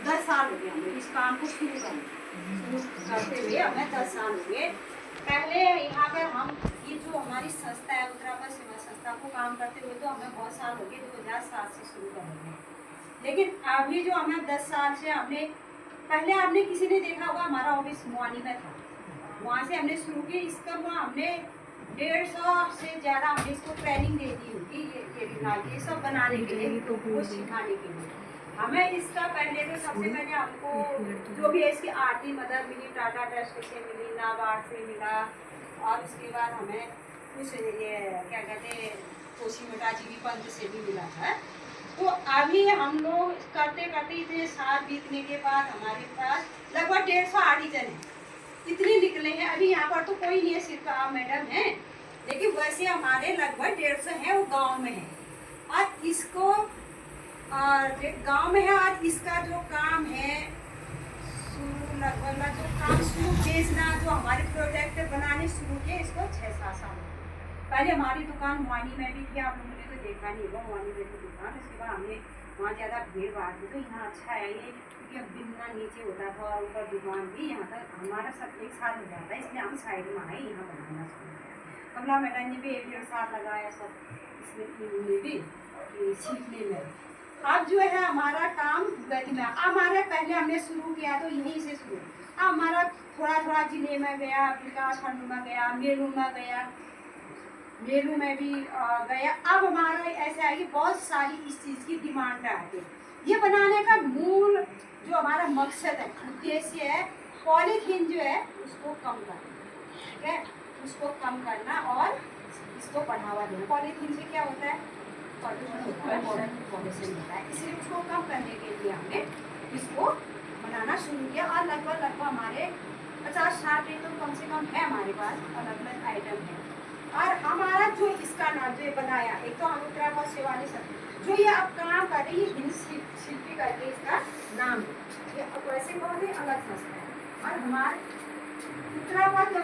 10 साल हो गए हमें इस काम को शुरू करते हुए, हमें 10 साल हो गए। पहले यहाँ पर हम ये जो हमारी संस्था है उत्तराखंड सेवा संस्था को काम करते हुए तो हमें बहुत साल हो गए, 2007 से शुरू कर रहे हैं। लेकिन अभी जो हमें 10 साल से हमने, पहले आपने किसी ने देखा होगा हमारा ऑफिस मुआनी में था, वहाँ से हमने शुरू की। इसका हमने 150 से ज़्यादा हमने इसको ट्रेनिंग दे दी होगी, ये सब बनाने के लिए, वो सिखाने के लिए। हमें इसका पहले तो सबसे पहले हमको जो भी है इसकी आर्थिक मदद मिली, टाटा ट्रस्ट से मिली, नाबार्ड से मिला, और उसके बाद हमें कुछ ये क्या कहते हैं कोशी मोटा जीवी पंथ से भी मिला था। तो अभी हम लोग करते करते इतने साल बीतने के बाद हमारे पास लगभग 150 आर्टिजन है, इतने निकले हैं। अभी यहाँ पर तो कोई नहीं है, सिर्फ आप मैडम हैं, लेकिन वैसे हमारे लगभग 150 हैं, वो गांव में है। और इसको गांव में है, और इसका जो काम है लगभग जो काम शुरू बेचना, जो हमारे प्रोजेक्ट बनाने शुरू किए इसको 6-7 साल। पहले हमारी दुकान मुआनी में भी थी, आप लोगों ने तो देखा नहीं होगा मुआनी में भी दुकान। उसके बाद हमने वहाँ ज़्यादा भीड़ भाड़ थी, तो यहाँ अच्छा है ये, क्योंकि अब बिना नीचे होता था और ऊपर दुकान भी। यहाँ तक हमारा सब एक साल हो जाता है, इसलिए हम साइड में आए, यहाँ बनाना शुरू किया। कमला मैडम ने भी 1-1.5 साल लगाया सब इसमें भी सीखने में। अब जो है हमारा काम गति में, हमारे पहले हमने शुरू किया तो यहीं से शुरू, अब हमारा थोड़ा थोड़ा जिले में गया, विकास खंड में गया, मेलू में गया, मेलू में भी गया। अब हमारा ऐसा है कि बहुत सारी इस चीज़ की डिमांड आती है। ये बनाने का मूल जो हमारा मकसद है, उद्देश्य है, पॉलीथीन जो है उसको कम करना, ठीक है, उसको कम करना और इसको बढ़ावा देना। पॉलीथीन से क्या होता है, पॉल्यूशन होता है, इसलिए उसको कम करने के लिए हमने इसको बनाना शुरू किया। और लगभग हमारे 50-60 तो कम से कम है हमारे पास, अलग अलग आइटम है। और हमारा जो इसका नाम जो बनाया, एक तो हम उत्तराखंड सेवा जो ये आप काम कर रहे हैं, शिल्पी करके इसका नाम है, वैसे बहुत ही अलग संस्था है। और हमारे उत्तराखंड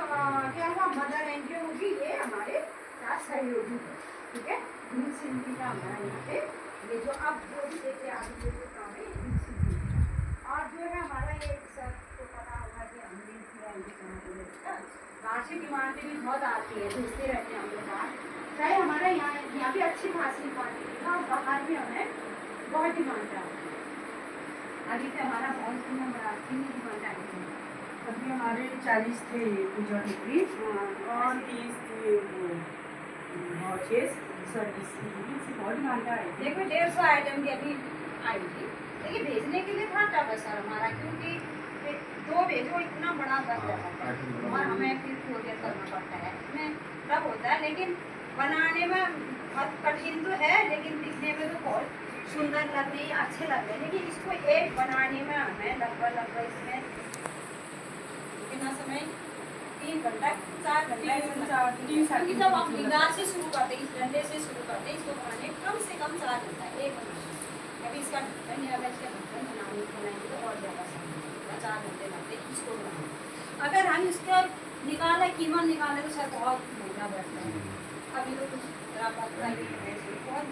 क्या हुआ मदर एनजीओ होगी, ये हमारे साथ सहयोगी है, ठीक है। शिल्पी का हमारा यहाँ पे ये जो अब जो भी देखिए आप जो काम है, और जो है हमारा ये सबको पता होगा कि हमने राशि डिमांड भी बहुत आती है, भेजते रहते हैं हम लोग बाहर, चाहे हमारे यहाँ भी अच्छी खासी क्वान्टिटी है और बाहर भी हमें बहुत डिमांड आती है। अभी से हमारा बहुत डिमांड आई है। अभी हमारे 40 थे पूजा की और 30 थे वॉचेस सर्विस की, बहुत डिमांड आई। देखो 150 आइटम की अभी आई थी, लेकिन भेजने के लिए था टफ है सर हमारा, क्योंकि 2 भेजो इतना बड़ा कर जाता है और हमें फिर कोरियर करना पड़ता है, इसमें टफ होता है। लेकिन बनाने में बहुत कठिन तो है, लेकिन दिखने में तो बहुत सुंदर लग रही है, अच्छे लग रहे हैं। लेकिन इसको एक बनाने में हमें लगभग इसमें कितना समय, 3 घंटा 4 घंटा, क्योंकि जब हम निगाह से शुरू करते हैं, इस डंडे से शुरू करते हैं, इसको बनाने कम से कम 4 घंटा 1 घंटा। अभी इसका ढक्कन है, अगर इसका ढक्कन बनाएंगे तो और ज़्यादा समय लगेगा, 4 घंटे लगते हैं इसको बनाने। अगर हम इसका निकाले कीमत निकाले तो सर बहुत महंगा बैठता है। अभी तो कुछ बहुत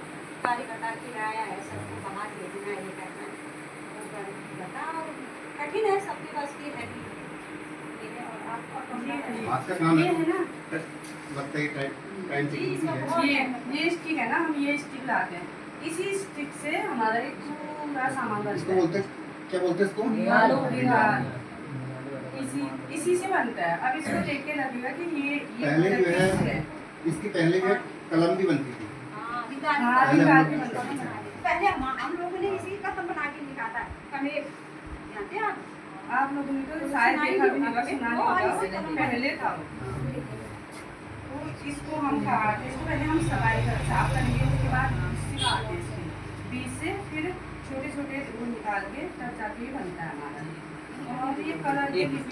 कार्यकर्ता किराया है, सबको बाहर भेजना है, ये करना बताओ कठिन है, सबके पास की है भी। आपका काम है ना, लगता है टाइम से ये स्टिक है ना, हम ये स्टिक लाते हैं, इसी स्टिक से हमारा एक पूरा सामान बनता है। बोलते क्या बोलते हैं इसको, इसी से बनता है। अब इसको देख के लगेगा कि ये पहले जो है इसकी पहले जो कलम भी बनती थी, पहले हम लोगों ने इसी का बना के निकाला है, हमें जानते हैं आप लोगों ने तो शायद देखा भी होगा, सुना नहीं होगा, पहले था वो। इसको हम काटते, इसको पहले हम सफाई साफ करेंगे, उसके बाद इससे काटते हैं, इसके बीच से फिर छोटे छोटे वो निकाल के तब जाके ये बनता है हमारा। और ये कलर के लिए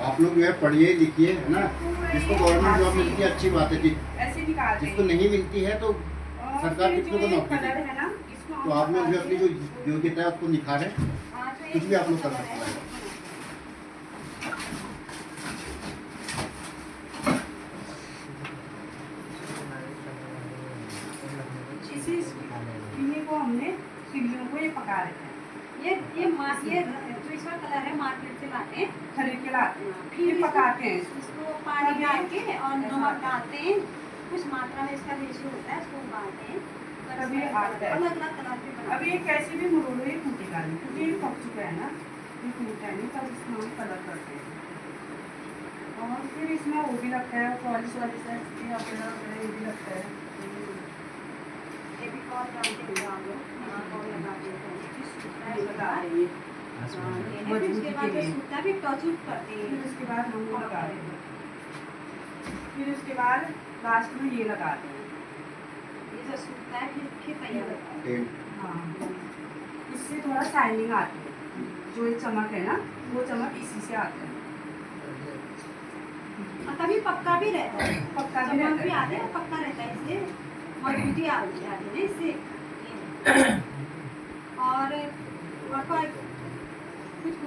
आप लोग जो है पढ़िए लिखिए, है ना, जिसको गवर्नमेंट जॉब मिलती है अच्छी बात है, कि जिसको नहीं मिलती है तो सरकार कितनों को नौकरी देती है, तो आप लोग जो अपनी जो योग्यता है उसको निखारें, कुछ भी आप लोग कर सकते हैं। तिल्लियों को ये पका लेते हैं। ये जो इसका कलर है मार्केट से लाते हैं, खरीद के लाते हैं, फिर पकाते हैं इसको। इसको पानी डाल के और नमक डालते हैं, कुछ मात्रा में इसका रेशियो होता है, इसको उबालते हैं। तभी आता है। अलग अलग कलर के बनाते अब ये कैसे भी मरोड़ो ये टूटेगा नहीं, क्योंकि ये पक चुका है ना, ये टूटा नहीं, तब इसमें हम कलर करते हैं। और फिर इसमें वो भी लगता है पॉलिश वाली से ये अपना ये भी लगता है। ये भी कौन जानते हैं आप लोग, कौन लगाते हैं, ये बता रही है। फिर उसके बाद जो सूता भी टच अप करते हैं। फिर उसके बाद हम वो लगा रहे हैं। फिर उसके बाद लास्ट में ये लगाते हैं। ये जो सूता है फिर तैयार होता है। हाँ, इससे थोड़ा शाइनिंग आती है, जो ये चमक है ना वो चमक इसी से आता है। और कभी पक्का भी रहता है, पक्का भी चमक रहता भी है। आते हैं, पक्का रहता है, इससे मजबूती आ जाती है इससे। और